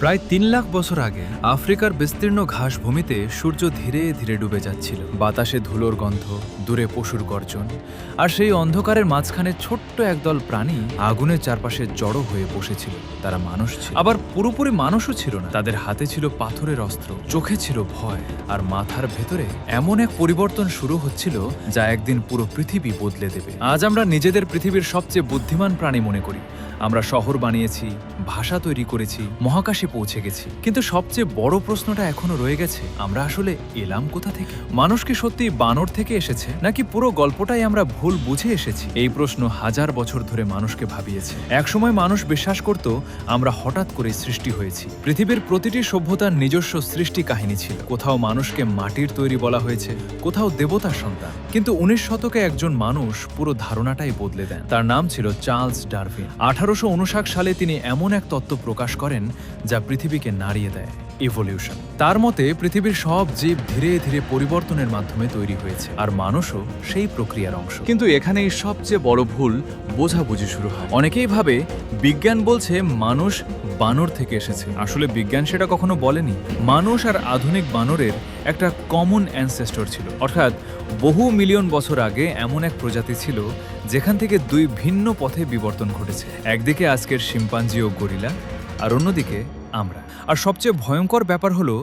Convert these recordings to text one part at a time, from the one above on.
প্রায় ৩ লাখ বছর আগে আফ্রিকার বিস্তীর্ণ ঘাস ভূমিতে সূর্য ধীরে ধীরে ডুবে যাচ্ছিল। বাতাসে ধুলোর গন্ধ, দূরে পশুর গর্জন, আর সেই অন্ধকারের মাঝখানে ছোট্ট একদল প্রাণী আগুনের চারপাশে জড়ো হয়ে বসেছিল। তারা মানুষ ছিল, আবার পুরোপুরি মানুষও ছিল না। তাদের হাতে ছিল পাথরের অস্ত্র, চোখে ছিল ভয়, আর মাথার ভেতরে এমন এক পরিবর্তন শুরু হচ্ছিল যা একদিন পুরো পৃথিবী বদলে দেবে। আজ আমরা নিজেদের পৃথিবীর সবচেয়ে বুদ্ধিমান প্রাণী মনে করি। আমরা শহর বানিয়েছি, ভাষা তৈরি করেছি, মহাকাশে পৌঁছে গেছি, কিন্তু সবচেয়ে বড় প্রশ্নটা এখনো রয়ে গেছে, আমরা আসলে এলাম কোথা থেকে? মানুষ কি সত্যি বানর থেকে এসেছে, নাকি পুরো গল্পটাই আমরা ভুল বুঝে এসেছি? এই প্রশ্ন হাজার বছর ধরে মানুষকে ভাবিয়েছে। একসময় মানুষ বিশ্বাস করত আমরা হঠাৎ করে সৃষ্টি হয়েছি। পৃথিবীর প্রতিটি সভ্যতার নিজস্ব সৃষ্টি কাহিনী ছিল। কোথাও মানুষকে মাটির তৈরি বলা হয়েছে, কোথাও দেবতার সন্তান। কিন্তু ১৯ শতকে একজন মানুষ পুরো ধারণাটাই বদলে দেন। তার নাম ছিল চার্লস ডারউইন। ১৮৫৯ সালে তিনি এমন এক তত্ত্ব প্রকাশ করেন যা পৃথিবীকে নাড়িয়ে দেয়: ইভলিউশন। তার মতে পৃথিবীর সব জীব ধীরে ধীরে পরিবর্তনের মাধ্যমে তৈরি হয়েছে, আর মানুষও সেই প্রক্রিয়ার অংশ। কিন্তু এখানেই সবচেয়ে বড় ভুল বোঝাবুঝি শুরু হয়। অনেকেই ভাবে বিজ্ঞান বলছে মানুষ বানর থেকে এসেছে। আসলে বিজ্ঞান সেটা কখনো বলেনি। মানুষ আর আধুনিক বানরের একটা কমন অ্যানসেস্টর ছিল, অর্থাৎ বহু মিলিয়ন বছর আগে এমন এক প্রজাতি ছিল যেখান থেকে দুই ভিন্ন পথে বিবর্তন ঘটেছে। একদিকে আজকের শিম্পাঞ্জি ও গরিলা, আর অন্যদিকে আমরা। আর সবচেয়ে ভয়ঙ্কর ব্যাপার হলো,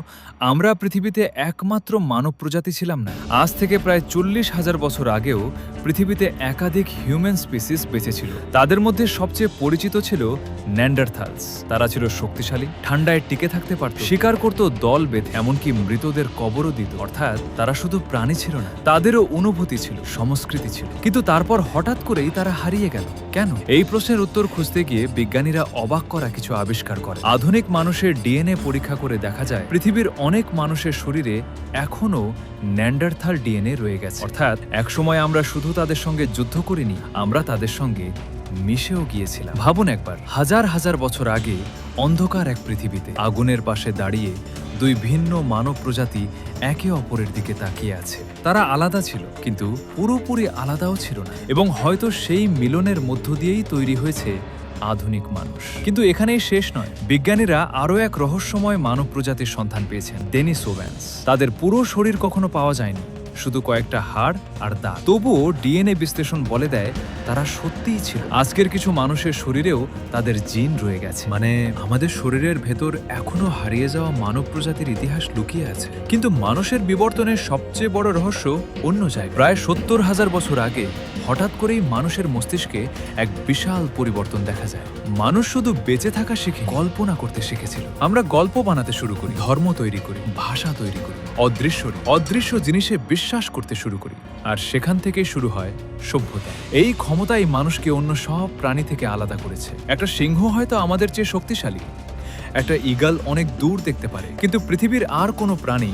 আমরা পৃথিবীতে একমাত্র মানব প্রজাতি ছিলাম না। আজ থেকে প্রায় ৪০,০০০ বছর আগেও পৃথিবীতে একাধিক হিউম্যান স্পিসিস বেঁচে ছিল। তাদের মধ্যে সবচেয়ে পরিচিত ছিল নেয়ান্ডারথালস। তারা ছিল শক্তিশালী, ঠান্ডায় টিকে থাকতে পারত, শিকার করত দল বেঁধে, এমনকি মৃতদের কবরও দিত। অর্থাৎ তারা শুধু প্রাণী ছিল না, তাদেরও অনুভূতি ছিল, সংস্কৃতি ছিল। কিন্তু তারপর হঠাৎ করেই তারা হারিয়ে গেল। কেন? এই প্রশ্নের উত্তর খুঁজতে গিয়ে বিজ্ঞানীরা অবাক করা কিছু আবিষ্কার করে। আধুনিক মানুষের ডিএনএ পরীক্ষা করে দেখা যায় পৃথিবীর অনেক মানুষের শরীরে এখনো নেয়ান্ডারথাল ডিএনএ রয়ে গেছে। অর্থাৎ একসময় আমরা শুধু তাদের সঙ্গে যুদ্ধ করিনি, আমরা তাদের সঙ্গে মিশেও গিয়েছিলাম। ভাবুন একবার, হাজার হাজার বছর আগে অন্ধকার এক পৃথিবীতে আগুনের পাশে দাঁড়িয়ে দুই ভিন্ন মানব প্রজাতি একে অপরের দিকে তাকিয়ে আছে। তারা আলাদা ছিল, কিন্তু পুরোপুরি আলাদাও ছিল না। এবং হয়তো সেই মিলনের মধ্য দিয়েই তৈরি হয়েছে আধুনিক মানুষ। কিন্তু এখানেই শেষ নয়। বিজ্ঞানীরা আরও এক রহস্যময় মানব প্রজাতির সন্ধান পেয়েছেন, ডেনিসোভ্যান্স। তাদের পুরো শরীর কখনো পাওয়া যায়নি, শুধু কয়েকটা হাড় আর দাঁত। তবুও ডিএনএ বিশ্লেষণ বলে দেয় তারা সত্যিই ছিল। আজকের কিছু মানুষের শরীরেও তাদের জিন রয়ে গেছে। মানে আমাদের শরীরের ভেতর এখনো হারিয়ে যাওয়া মানব প্রজাতির ইতিহাস লুকিয়ে আছে। কিন্তু মানুষের বিবর্তনের সবচেয়ে বড় রহস্য অন্য জায়গায়। প্রায় ৭০,০০০ বছর আগে হঠাৎ করেই মানুষের মস্তিষ্কে এক বিশাল পরিবর্তন দেখা যায়। মানুষ শুধু বেঁচে থাকা শিখে কল্পনা করতে শিখেছিল। আমরা গল্প বানাতে শুরু করি, ধর্ম তৈরি করি, ভাষা তৈরি করি, অদৃশ্য জিনিসে বিশ্বাস করতে শুরু করি। আর সেখান থেকে শুরু হয় সভ্যতা। এই ক্ষমতাই মানুষকে অন্য সব প্রাণী থেকে আলাদা করেছে। একটা সিংহ হয়তো আমাদের চেয়ে শক্তিশালী, একটা ঈগল অনেক দূর দেখতে পারে, কিন্তু পৃথিবীর আর কোনো প্রাণী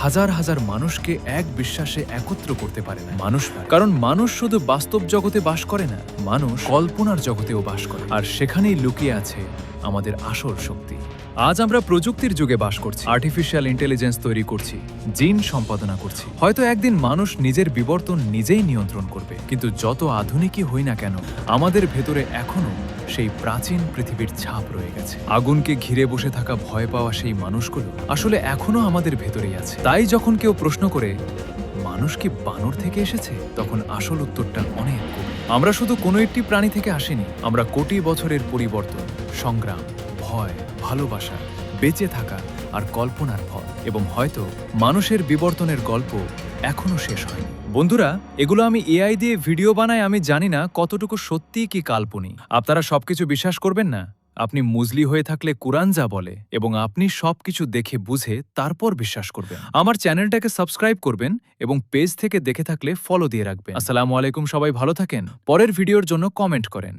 হাজার হাজার মানুষকে এক বিশ্বাসে একত্র করতে পারে না। মানুষ পারে, কারণ মানুষ শুধু বাস্তব জগতে বাস করে না, মানুষ কল্পনার জগতেও বাস করে। আর সেখানেই লুকিয়ে আছে আমাদের আসল শক্তি। আজ আমরা প্রযুক্তির যুগে বাস করছি, আর্টিফিশিয়াল ইন্টেলিজেন্স তৈরি করছি, জিন সম্পাদনা করছি। হয়তো একদিন মানুষ নিজের বিবর্তন নিজেই নিয়ন্ত্রণ করবে। কিন্তু যত আধুনিকই হই না কেন, আমাদের ভেতরে এখনো সেই প্রাচীন পৃথিবীর ছাপ রয়ে গেছে। আগুনকে ঘিরে বসে থাকা ভয় পাওয়া সেই মানুষগুলো আসলে এখনো আমাদের ভেতরেই আছে। তাই যখন কেউ প্রশ্ন করে মানুষ কি বানর থেকে এসেছে, তখন আসল উত্তরটা অনেক গভীর। আমরা শুধু কোনো একটি প্রাণী থেকে আসিনি, আমরা কোটি বছরের পরিবর্তন, সংগ্রাম, ভয়, ভালোবাসা, বেঁচে থাকা আর কল্পনার ফল। এবং হয়তো মানুষের বিবর্তনের গল্প এখনো শেষ হয়নি। বন্ধুরা, এগুলো আমি এআই দিয়ে ভিডিও বানাই, আমি জানি না কতটুকু সত্যি কি কাল্পনিক। আপনারা সবকিছু বিশ্বাস করবেন না। আপনি মুজলি হয়ে থাকলে কুরআন যা বলে, এবং আপনি সবকিছু দেখে বুঝে তারপর বিশ্বাস করবেন। আমার চ্যানেলটাকে সাবস্ক্রাইব করবেন এবং পেজ থেকে দেখে থাকলে ফলো দিয়ে রাখবেন। আসসালামু আলাইকুম, সবাই ভালো থাকেন। পরের ভিডিওর জন্য কমেন্ট করেন।